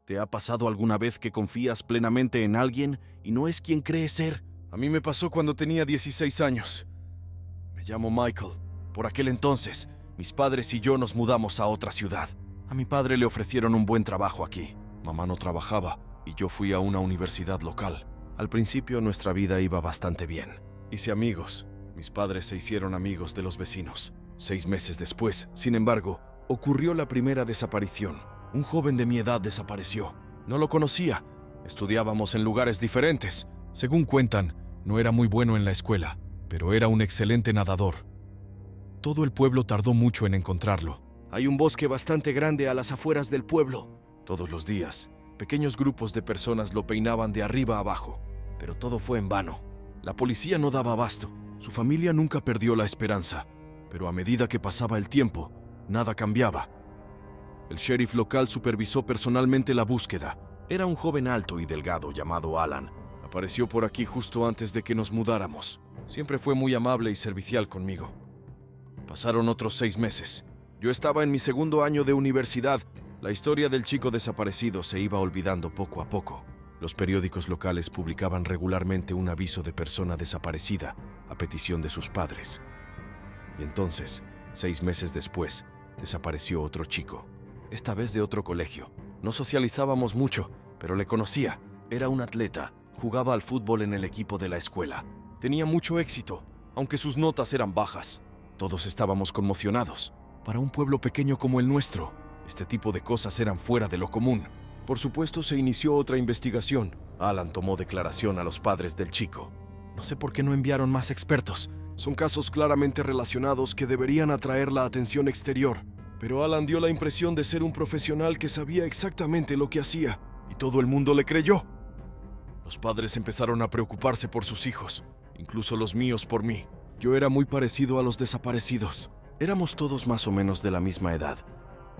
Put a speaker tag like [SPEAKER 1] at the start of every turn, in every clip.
[SPEAKER 1] ¿Te ha pasado alguna vez que confías plenamente en alguien y no es quien crees ser?
[SPEAKER 2] A mí me pasó cuando tenía 16 años. Me llamo Michael.
[SPEAKER 1] Por aquel entonces, mis padres y yo nos mudamos a otra ciudad. A mi padre le ofrecieron un buen trabajo aquí. Mamá no trabajaba y yo fui a una universidad local. Al principio nuestra vida iba bastante bien.
[SPEAKER 2] Hice amigos. Mis padres se hicieron amigos de los vecinos.
[SPEAKER 1] 6 meses después, sin embargo, ocurrió la primera desaparición. Un joven de mi edad desapareció. No lo conocía. Estudiábamos en lugares diferentes.
[SPEAKER 2] Según cuentan, no era muy bueno en la escuela, pero era un excelente nadador. Todo el pueblo tardó mucho en encontrarlo.
[SPEAKER 1] Hay un bosque bastante grande a las afueras del pueblo. Todos los días, pequeños grupos de personas lo peinaban de arriba a abajo, pero todo fue en vano. La policía no daba abasto. Su familia nunca perdió la esperanza, pero a medida que pasaba el tiempo, nada cambiaba. El sheriff local supervisó personalmente la búsqueda. Era un joven alto y delgado llamado Alan. Apareció por aquí justo antes de que nos mudáramos. Siempre fue muy amable y servicial conmigo. Pasaron otros 6 meses. Yo estaba en mi segundo año de universidad. La historia del chico desaparecido se iba olvidando poco a poco. Los periódicos locales publicaban regularmente un aviso de persona desaparecida a petición de sus padres. Y entonces, 6 meses después, desapareció otro chico. Esta vez de otro colegio. No socializábamos mucho, pero le conocía. Era un atleta. Jugaba al fútbol en el equipo de la escuela. Tenía mucho éxito, aunque sus notas eran bajas. Todos estábamos conmocionados. Para un pueblo pequeño como el nuestro, este tipo de cosas eran fuera de lo común. Por supuesto, se inició otra investigación. Alan tomó declaración a los padres del chico. No sé por qué no enviaron más expertos. Son casos claramente relacionados que deberían atraer la atención exterior. Pero Alan dio la impresión de ser un profesional que sabía exactamente lo que hacía, y todo el mundo le creyó. Los padres empezaron a preocuparse por sus hijos, incluso los míos por mí. Yo era muy parecido a los desaparecidos. Éramos todos más o menos de la misma edad.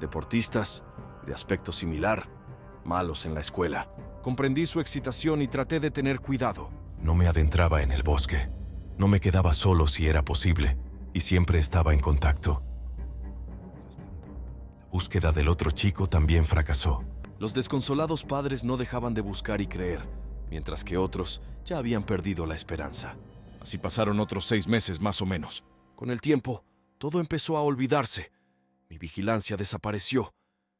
[SPEAKER 1] Deportistas, de aspecto similar, malos en la escuela. Comprendí su excitación y traté de tener cuidado.
[SPEAKER 3] No me adentraba en el bosque. No me quedaba solo si era posible, y siempre estaba en contacto. La búsqueda del otro chico también fracasó.
[SPEAKER 1] Los desconsolados padres no dejaban de buscar y creer, mientras que otros ya habían perdido la esperanza. Así pasaron otros 6 meses más o menos. Con el tiempo, todo empezó a olvidarse. Mi vigilancia desapareció.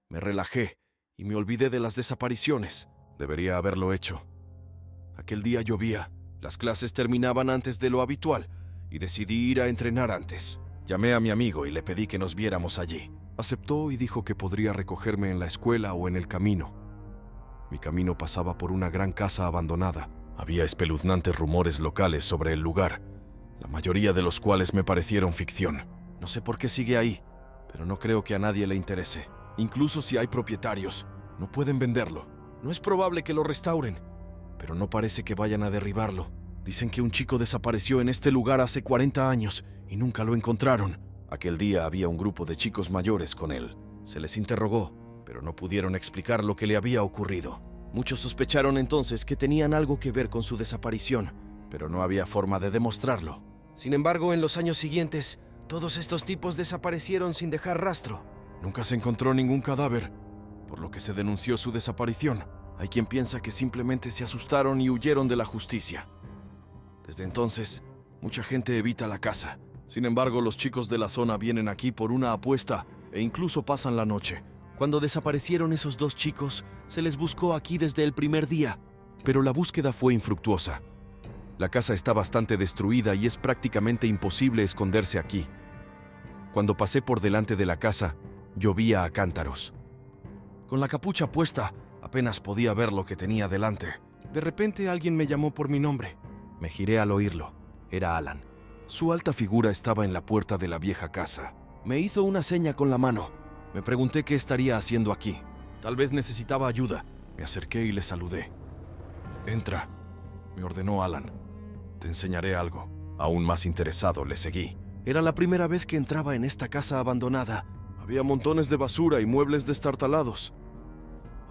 [SPEAKER 1] Me relajé y me olvidé de las desapariciones. Debería haberlo hecho. Aquel día llovía. Las clases terminaban antes de lo habitual y decidí ir a entrenar antes. Llamé a mi amigo y le pedí que nos viéramos allí. Aceptó y dijo que podría recogerme en la escuela o en el camino. Mi camino pasaba por una gran casa abandonada. Había espeluznantes rumores locales sobre el lugar, la mayoría de los cuales me parecieron ficción. No sé por qué sigue ahí, pero no creo que a nadie le interese. Incluso si hay propietarios, no pueden venderlo. No es probable que lo restauren, pero no parece que vayan a derribarlo. Dicen que un chico desapareció en este lugar hace 40 años y nunca lo encontraron. Aquel día había un grupo de chicos mayores con él. Se les interrogó, pero no pudieron explicar lo que le había ocurrido. Muchos sospecharon entonces que tenían algo que ver con su desaparición, pero no había forma de demostrarlo. Sin embargo, en los años siguientes, todos estos tipos desaparecieron sin dejar rastro. Nunca se encontró ningún cadáver, por lo que se denunció su desaparición. Hay quien piensa que simplemente se asustaron y huyeron de la justicia. Desde entonces, mucha gente evita la casa. Sin embargo, los chicos de la zona vienen aquí por una apuesta e incluso pasan la noche. Cuando desaparecieron esos 2 chicos, se les buscó aquí desde el primer día, pero la búsqueda fue infructuosa. La casa está bastante destruida y es prácticamente imposible esconderse aquí. Cuando pasé por delante de la casa, llovía a cántaros. Con la capucha puesta, apenas podía ver lo que tenía delante. De repente alguien me llamó por mi nombre. Me giré al oírlo. Era Alan. Su alta figura estaba en la puerta de la vieja casa. Me hizo una seña con la mano. Me pregunté qué estaría haciendo aquí. Tal vez necesitaba ayuda. Me acerqué y le saludé. «Entra», me ordenó Alan. «Te enseñaré algo». Aún más interesado, le seguí. Era la primera vez que entraba en esta casa abandonada. Había montones de basura y muebles destartalados.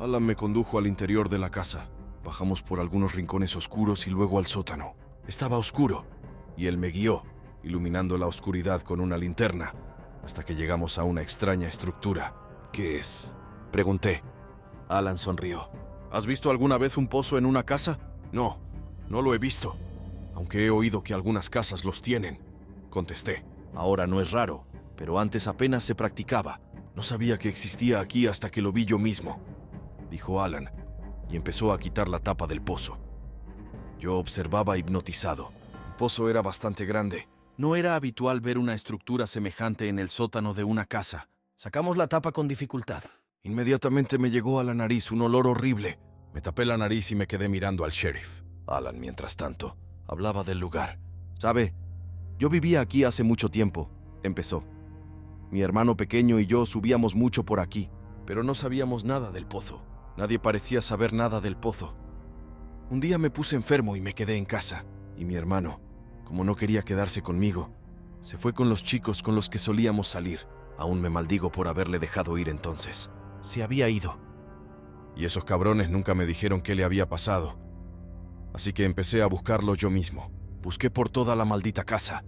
[SPEAKER 1] Alan me condujo al interior de la casa. Bajamos por algunos rincones oscuros y luego al sótano. Estaba oscuro, y él me guió, iluminando la oscuridad con una linterna, hasta que llegamos a una extraña estructura. «¿Qué es?», pregunté. Alan sonrió. ¿Has visto alguna vez un pozo en una casa? No, no lo he visto, aunque he oído que algunas casas los tienen, contesté. Ahora no es raro, pero antes apenas se practicaba. No sabía que existía aquí hasta que lo vi yo mismo, dijo Alan, y empezó a quitar la tapa del pozo. Yo observaba hipnotizado. El pozo era bastante grande. No era habitual ver una estructura semejante en el sótano de una casa. Sacamos la tapa con dificultad. Inmediatamente me llegó a la nariz un olor horrible. Me tapé la nariz y me quedé mirando al sheriff. Alan, mientras tanto, hablaba del lugar. ¿Sabe? Yo vivía aquí hace mucho tiempo, empezó. Mi hermano pequeño y yo subíamos mucho por aquí, pero no sabíamos nada del pozo. Nadie parecía saber nada del pozo. Un día me puse enfermo y me quedé en casa, y mi hermano, como no quería quedarse conmigo, se fue con los chicos con los que solíamos salir. Aún me maldigo por haberle dejado ir entonces. Se había ido. Y esos cabrones nunca me dijeron qué le había pasado. Así que empecé a buscarlo yo mismo. Busqué por toda la maldita casa.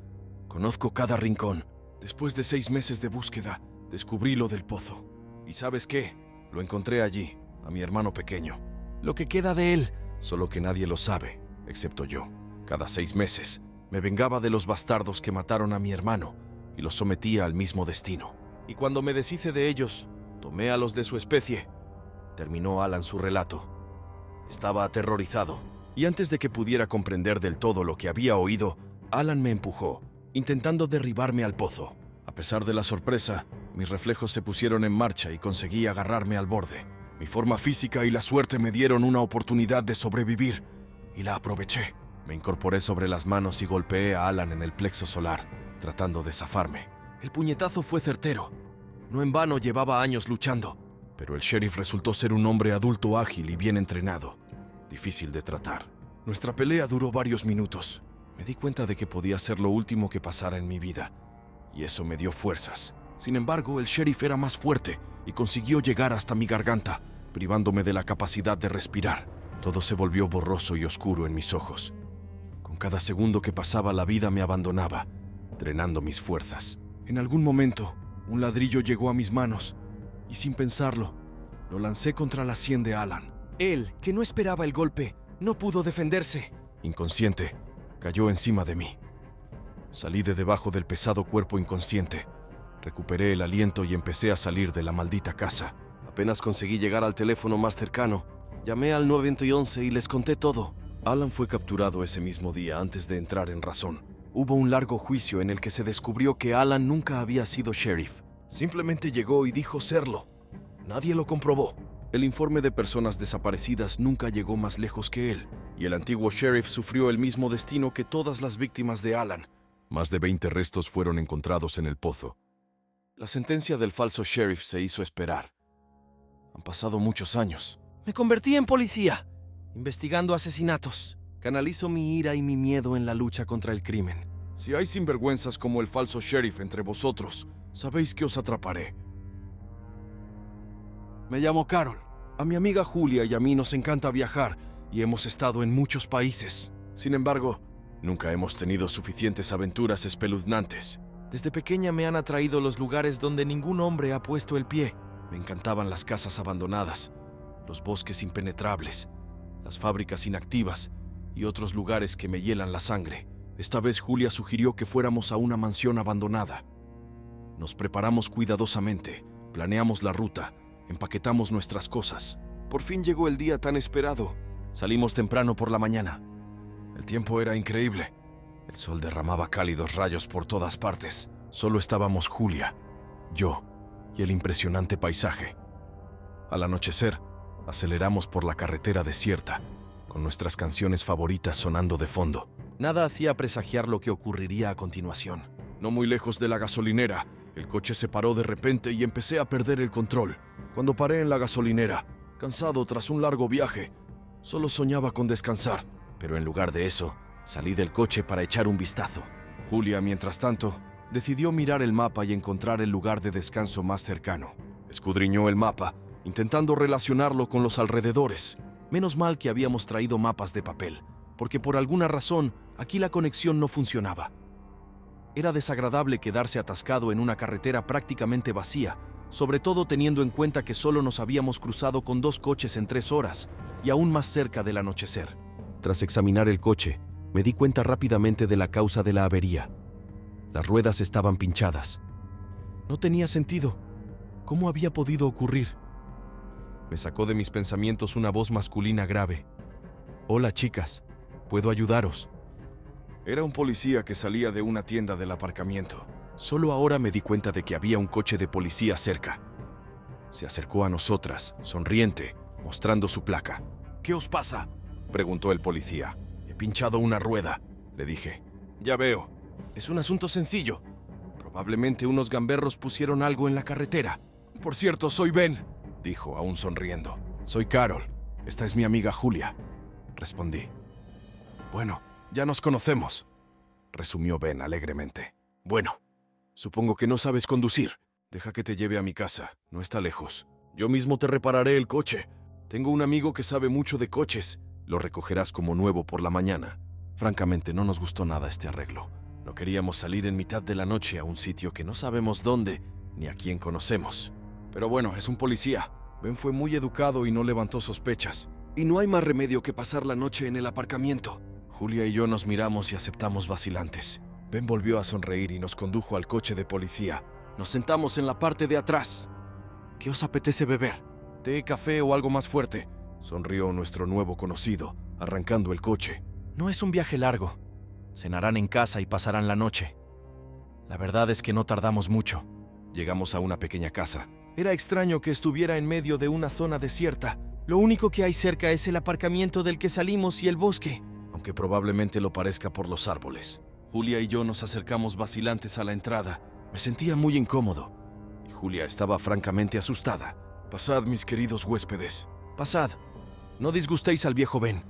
[SPEAKER 1] Conozco cada rincón. Después de 6 meses de búsqueda, descubrí lo del pozo. ¿Y sabes qué? Lo encontré allí, a mi hermano pequeño. Lo que queda de él, solo que nadie lo sabe, excepto yo. Cada 6 meses, me vengaba de los bastardos que mataron a mi hermano y los sometía al mismo destino. Y cuando me deshice de ellos, tomé a los de su especie. Terminó Alan su relato. Estaba aterrorizado, y antes de que pudiera comprender del todo lo que había oído, Alan me empujó, intentando derribarme al pozo. A pesar de la sorpresa, mis reflejos se pusieron en marcha y conseguí agarrarme al borde. Mi forma física y la suerte me dieron una oportunidad de sobrevivir, y la aproveché. Me incorporé sobre las manos y golpeé a Alan en el plexo solar, tratando de zafarme. El puñetazo fue certero. No en vano llevaba años luchando, pero el sheriff resultó ser un hombre adulto ágil y bien entrenado. Difícil de tratar. Nuestra pelea duró varios minutos. Me di cuenta de que podía ser lo último que pasara en mi vida, y eso me dio fuerzas. Sin embargo, el sheriff era más fuerte y consiguió llegar hasta mi garganta, privándome de la capacidad de respirar. Todo se volvió borroso y oscuro en mis ojos. Con cada segundo que pasaba, la vida me abandonaba, drenando mis fuerzas. En algún momento, un ladrillo llegó a mis manos, y sin pensarlo, lo lancé contra la sien de Alan. Él, que no esperaba el golpe, no pudo defenderse. Inconsciente, cayó encima de mí. Salí de debajo del pesado cuerpo inconsciente. Recuperé el aliento y empecé a salir de la maldita casa. Apenas conseguí llegar al teléfono más cercano. Llamé al 911 y les conté todo. Alan fue capturado ese mismo día antes de entrar en razón. Hubo un largo juicio en el que se descubrió que Alan nunca había sido sheriff. Simplemente llegó y dijo serlo. Nadie lo comprobó. El informe de personas desaparecidas nunca llegó más lejos que él, y el antiguo sheriff sufrió el mismo destino que todas las víctimas de Alan.
[SPEAKER 3] Más de 20 restos fueron encontrados en el pozo.
[SPEAKER 1] La sentencia del falso sheriff se hizo esperar. Han pasado muchos años. Me convertí en policía, investigando asesinatos. Canalizo mi ira y mi miedo en la lucha contra el crimen. Si hay sinvergüenzas como el falso sheriff entre vosotros, sabéis que os atraparé. Me llamo Carol. A mi amiga Julia y a mí nos encanta viajar y hemos estado en muchos países. Sin embargo, nunca hemos tenido suficientes aventuras espeluznantes. Desde pequeña me han atraído los lugares donde ningún hombre ha puesto el pie. Me encantaban las casas abandonadas, los bosques impenetrables, las fábricas inactivas y otros lugares que me hielan la sangre. Esta vez Julia sugirió que fuéramos a una mansión abandonada. Nos preparamos cuidadosamente, planeamos la ruta, empaquetamos nuestras cosas. Por fin llegó el día tan esperado. Salimos temprano por la mañana. El tiempo era increíble. El sol derramaba cálidos rayos por todas partes. Solo estábamos Julia, yo y el impresionante paisaje. Al anochecer, aceleramos por la carretera desierta, con nuestras canciones favoritas sonando de fondo. Nada hacía presagiar lo que ocurriría a continuación. No muy lejos de la gasolinera, el coche se paró de repente y empecé a perder el control. Cuando paré en la gasolinera, cansado tras un largo viaje, solo soñaba con descansar, pero en lugar de eso, salí del coche para echar un vistazo. Julia, mientras tanto, decidió mirar el mapa y encontrar el lugar de descanso más cercano. Escudriñó el mapa, intentando relacionarlo con los alrededores. Menos mal que habíamos traído mapas de papel, porque por alguna razón aquí la conexión no funcionaba. Era desagradable quedarse atascado en una carretera prácticamente vacía, sobre todo teniendo en cuenta que solo nos habíamos cruzado con 2 coches en 3 horas, y aún más cerca del anochecer. Tras examinar el coche, me di cuenta rápidamente de la causa de la avería. Las ruedas estaban pinchadas. No tenía sentido. ¿Cómo había podido ocurrir? Me sacó de mis pensamientos una voz masculina grave. «Hola, chicas. ¿Puedo ayudaros?» Era un policía que salía de una tienda del aparcamiento. Solo ahora me di cuenta de que había un coche de policía cerca. Se acercó a nosotras, sonriente, mostrando su placa. «¿Qué os pasa?», preguntó el policía. «He pinchado una rueda», le dije. «Ya veo. Es un asunto sencillo. Probablemente unos gamberros pusieron algo en la carretera». «Por cierto, soy Ben», dijo, aún sonriendo. «Soy Carol. Esta es mi amiga Julia», respondí. «Bueno, ya nos conocemos», resumió Ben alegremente. «Bueno, supongo que no sabes conducir. Deja que te lleve a mi casa. No está lejos. Yo mismo te repararé el coche. Tengo un amigo que sabe mucho de coches. Lo recogerás como nuevo por la mañana». Francamente, no nos gustó nada este arreglo. No queríamos salir en mitad de la noche a un sitio que no sabemos dónde ni a quién conocemos. Pero bueno, es un policía. Ben fue muy educado y no levantó sospechas. Y no hay más remedio que pasar la noche en el aparcamiento. Julia y yo nos miramos y aceptamos vacilantes. Ben volvió a sonreír y nos condujo al coche de policía. Nos sentamos en la parte de atrás. «¿Qué os apetece beber? ¿Té, café o algo más fuerte?», sonrió nuestro nuevo conocido, arrancando el coche. «No es un viaje largo. Cenarán en casa y pasarán la noche». La verdad es que no tardamos mucho. Llegamos a una pequeña casa. Era extraño que estuviera en medio de una zona desierta. Lo único que hay cerca es el aparcamiento del que salimos y el bosque, aunque probablemente lo parezca por los árboles. Julia y yo nos acercamos vacilantes a la entrada. Me sentía muy incómodo, y Julia estaba francamente asustada. «Pasad, mis queridos huéspedes. Pasad. No disgustéis al viejo Ben»,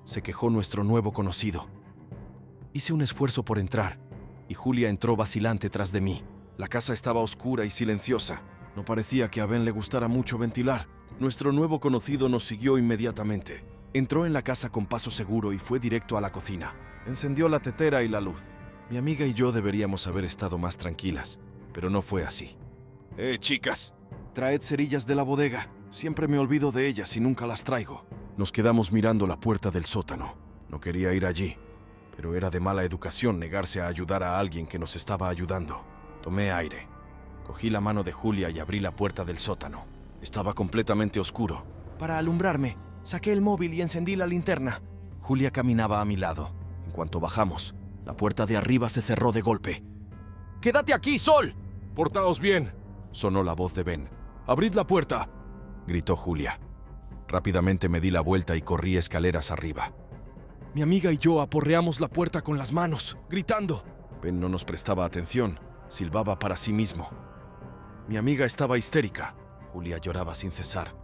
[SPEAKER 1] se quejó nuestro nuevo conocido. Hice un esfuerzo por entrar, y Julia entró vacilante tras de mí. La casa estaba oscura y silenciosa. No parecía que a Ben le gustara mucho ventilar. Nuestro nuevo conocido nos siguió inmediatamente. Entró en la casa con paso seguro y fue directo a la cocina. Encendió la tetera y la luz. Mi amiga y yo deberíamos haber estado más tranquilas, pero no fue así. Chicas, traed cerillas de la bodega. Siempre me olvido de ellas y nunca las traigo». Nos quedamos mirando la puerta del sótano. No quería ir allí, pero era de mala educación negarse a ayudar a alguien que nos estaba ayudando. Tomé aire. Cogí la mano de Julia y abrí la puerta del sótano. Estaba completamente oscuro. Para alumbrarme, saqué el móvil y encendí la linterna. Julia caminaba a mi lado. En cuanto bajamos, la puerta de arriba se cerró de golpe. «¡Quédate aquí, Sol!» «Portaos bien», sonó la voz de Ben. «Abrid la puerta», gritó Julia. Rápidamente me di la vuelta y corrí escaleras arriba. Mi amiga y yo aporreamos la puerta con las manos, gritando. Ben no nos prestaba atención, silbaba para sí mismo. Mi amiga estaba histérica. Julia lloraba sin cesar,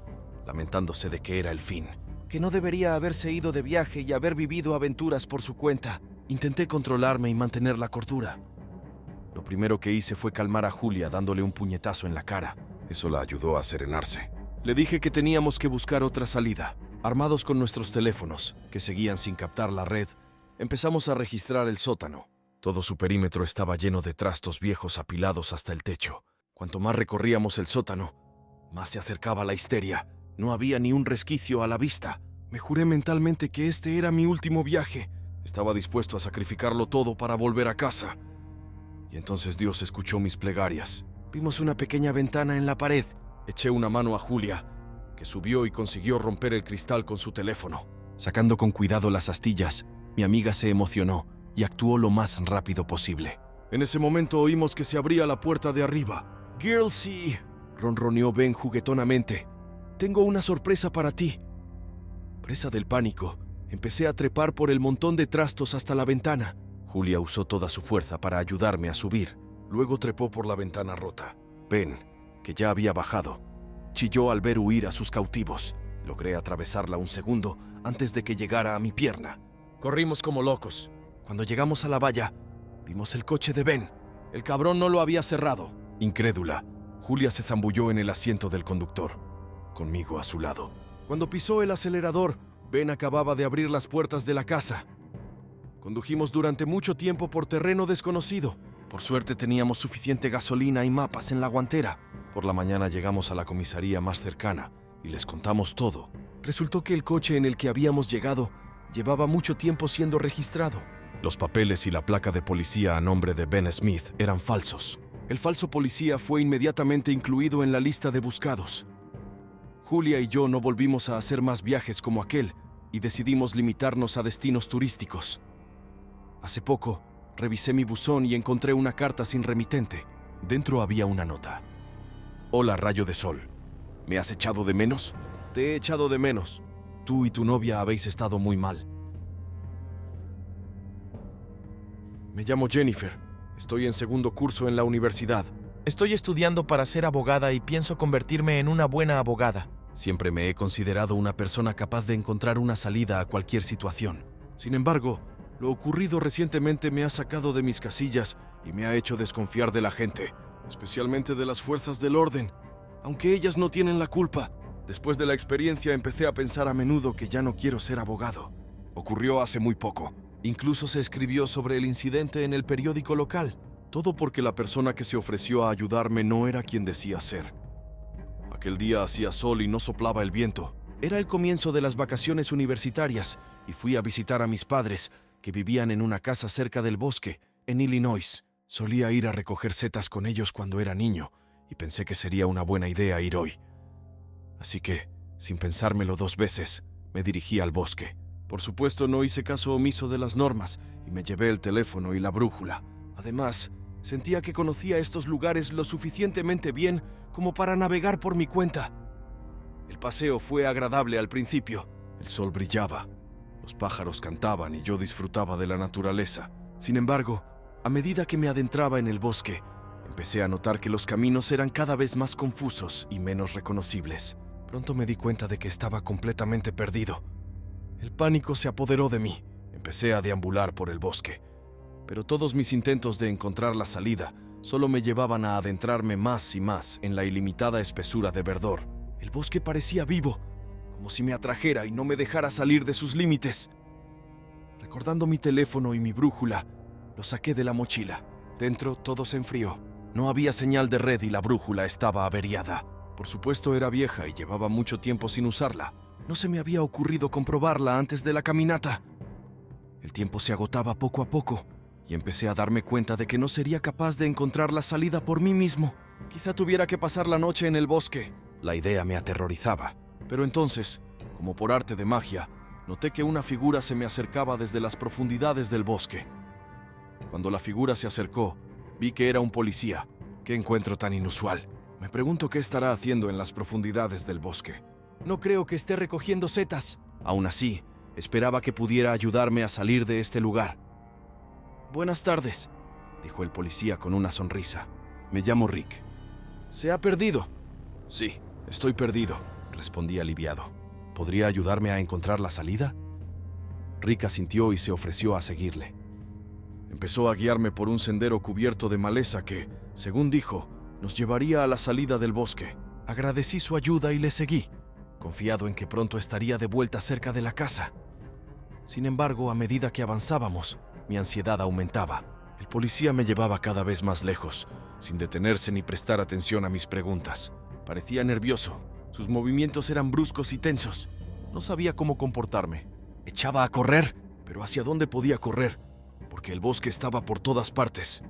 [SPEAKER 1] lamentándose de que era el fin, que no debería haberse ido de viaje y haber vivido aventuras por su cuenta. Intenté controlarme y mantener la cordura. Lo primero que hice fue calmar a Julia dándole un puñetazo en la cara. Eso la ayudó a serenarse. Le dije que teníamos que buscar otra salida. Armados con nuestros teléfonos, que seguían sin captar la red, empezamos a registrar el sótano. Todo su perímetro estaba lleno de trastos viejos apilados hasta el techo. Cuanto más recorríamos el sótano, más se acercaba la histeria. No había ni un resquicio a la vista. Me juré mentalmente que este era mi último viaje. Estaba dispuesto a sacrificarlo todo para volver a casa. Y entonces Dios escuchó mis plegarias. Vimos una pequeña ventana en la pared. Eché una mano a Julia, que subió y consiguió romper el cristal con su teléfono. Sacando con cuidado las astillas, mi amiga se emocionó y actuó lo más rápido posible. En ese momento oímos que se abría la puerta de arriba. «Girlsy», ronroneó Ben juguetonamente. «Tengo una sorpresa para ti». Presa del pánico, empecé a trepar por el montón de trastos hasta la ventana. Julia usó toda su fuerza para ayudarme a subir. Luego trepó por la ventana rota. Ben, que ya había bajado, chilló al ver huir a sus cautivos. Logré atravesarla un segundo antes de que llegara a mi pierna. Corrimos como locos. Cuando llegamos a la valla, vimos el coche de Ben. El cabrón no lo había cerrado. Incrédula, Julia se zambulló en el asiento del conductor, conmigo a su lado. Cuando pisó el acelerador, Ben acababa de abrir las puertas de la casa. Condujimos durante mucho tiempo por terreno desconocido. Por suerte teníamos suficiente gasolina y mapas en la guantera. Por la mañana llegamos a la comisaría más cercana y les contamos todo. Resultó que el coche en el que habíamos llegado llevaba mucho tiempo siendo registrado. Los papeles y la placa de policía a nombre de Ben Smith eran falsos. El falso policía fue inmediatamente incluido en la lista de buscados. Julia y yo no volvimos a hacer más viajes como aquel y decidimos limitarnos a destinos turísticos. Hace poco, revisé mi buzón y encontré una carta sin remitente. Dentro había una nota. Hola, rayo de sol. ¿Me has echado de menos? Te he echado de menos. Tú y tu novia habéis estado muy mal. Me llamo Jennifer. Estoy en segundo curso en la universidad.
[SPEAKER 4] Estoy estudiando para ser abogada y pienso convertirme en una buena abogada.
[SPEAKER 1] Siempre me he considerado una persona capaz de encontrar una salida a cualquier situación. Sin embargo, lo ocurrido recientemente me ha sacado de mis casillas y me ha hecho desconfiar de la gente, especialmente de las fuerzas del orden, aunque ellas no tienen la culpa. Después de la experiencia empecé a pensar a menudo que ya no quiero ser abogado. Ocurrió hace muy poco. Incluso se escribió sobre el incidente en el periódico local. Todo porque la persona que se ofreció a ayudarme no era quien decía ser. Aquel día hacía sol y no soplaba el viento. Era el comienzo de las vacaciones universitarias y fui a visitar a mis padres, que vivían en una casa cerca del bosque, en Illinois. Solía ir a recoger setas con ellos cuando era niño y pensé que sería una buena idea ir hoy. Así que, sin pensármelo dos veces, me dirigí al bosque. Por supuesto, no hice caso omiso de las normas y me llevé el teléfono y la brújula. Además, sentía que conocía estos lugares lo suficientemente bien como para navegar por mi cuenta. El paseo fue agradable al principio. El sol brillaba, los pájaros cantaban y yo disfrutaba de la naturaleza. Sin embargo, a medida que me adentraba en el bosque, empecé a notar que los caminos eran cada vez más confusos y menos reconocibles. Pronto me di cuenta de que estaba completamente perdido. El pánico se apoderó de mí. Empecé a deambular por el bosque. Pero todos mis intentos de encontrar la salida solo me llevaban a adentrarme más y más en la ilimitada espesura de verdor. El bosque parecía vivo, como si me atrajera y no me dejara salir de sus límites. Recordando mi teléfono y mi brújula, lo saqué de la mochila. Dentro todo se enfrió. No había señal de red y la brújula estaba averiada. Por supuesto era vieja y llevaba mucho tiempo sin usarla. No se me había ocurrido comprobarla antes de la caminata. El tiempo se agotaba poco a poco y empecé a darme cuenta de que no sería capaz de encontrar la salida por mí mismo. Quizá tuviera que pasar la noche en el bosque. La idea me aterrorizaba. Pero entonces, como por arte de magia, noté que una figura se me acercaba desde las profundidades del bosque. Cuando la figura se acercó, vi que era un policía. ¡Qué encuentro tan inusual! Me pregunto qué estará haciendo en las profundidades del bosque. No creo que esté recogiendo setas. Aún así, esperaba que pudiera ayudarme a salir de este lugar. Buenas tardes, dijo el policía con una sonrisa. Me llamo Rick. ¿Se ha perdido? Sí, estoy perdido, respondí aliviado. ¿Podría ayudarme a encontrar la salida? Rick asintió y se ofreció a seguirle. Empezó a guiarme por un sendero cubierto de maleza que, según dijo, nos llevaría a la salida del bosque. Agradecí su ayuda y le seguí, confiado en que pronto estaría de vuelta cerca de la casa. Sin embargo, a medida que avanzábamos, mi ansiedad aumentaba. El policía me llevaba cada vez más lejos, sin detenerse ni prestar atención a mis preguntas. Parecía nervioso. Sus movimientos eran bruscos y tensos. No sabía cómo comportarme. Echaba a correr, pero ¿hacia dónde podía correr? Porque el bosque estaba por todas partes,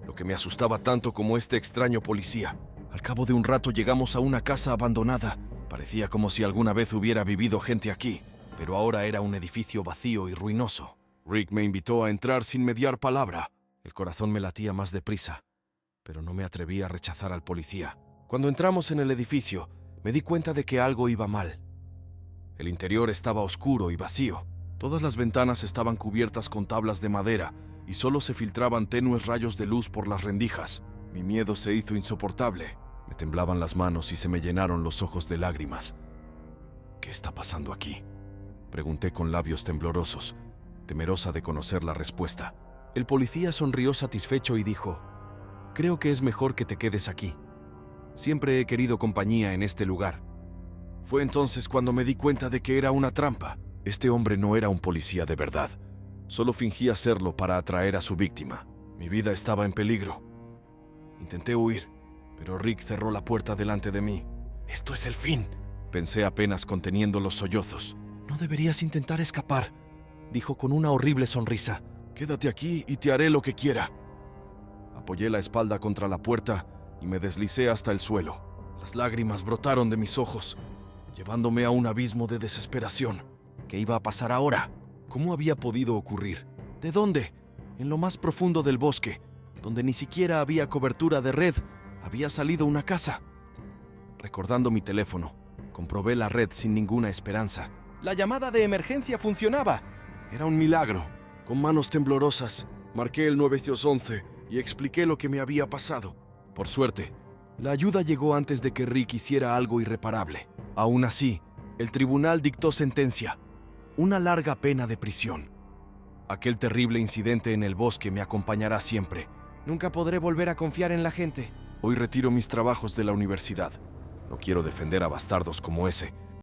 [SPEAKER 1] lo que me asustaba tanto como este extraño policía. Al cabo de un rato llegamos a una casa abandonada. Parecía como si alguna vez hubiera vivido gente aquí, pero ahora era un edificio vacío y ruinoso. Rick me invitó a entrar sin mediar palabra. El corazón me latía más deprisa, pero no me atreví a rechazar al policía. Cuando entramos en el edificio, me di cuenta de que algo iba mal. El interior estaba oscuro y vacío. Todas las ventanas estaban cubiertas con tablas de madera y solo se filtraban tenues rayos de luz por las rendijas. Mi miedo se hizo insoportable. Me temblaban las manos y se me llenaron los ojos de lágrimas. ¿Qué está pasando aquí?, pregunté con labios temblorosos, temerosa de conocer la respuesta. El policía sonrió satisfecho y dijo: «Creo que es mejor que te quedes aquí. Siempre he querido compañía en este lugar». Fue entonces cuando me di cuenta de que era una trampa. Este hombre no era un policía de verdad. Solo fingía serlo para atraer a su víctima. Mi vida estaba en peligro. Intenté huir, pero Rick cerró la puerta delante de mí. «Esto es el fin», pensé apenas conteniendo los sollozos. «No deberías intentar escapar», dijo con una horrible sonrisa. «Quédate aquí y te haré lo que quiera». Apoyé la espalda contra la puerta y me deslicé hasta el suelo. Las lágrimas brotaron de mis ojos, llevándome a un abismo de desesperación. ¿Qué iba a pasar ahora? ¿Cómo había podido ocurrir? ¿De dónde? En lo más profundo del bosque, donde ni siquiera había cobertura de red, había salido una casa. Recordando mi teléfono, comprobé la red sin ninguna esperanza. La llamada de emergencia funcionaba. Era un milagro. Con manos temblorosas, marqué el 911 y expliqué lo que me había pasado. Por suerte, la ayuda llegó antes de que Rick hiciera algo irreparable. Aún así, el tribunal dictó sentencia: una larga pena de prisión. Aquel terrible incidente en el bosque me acompañará siempre. Nunca podré volver a confiar en la gente. Hoy retiro mis trabajos de la universidad. No quiero defender a bastardos como ese,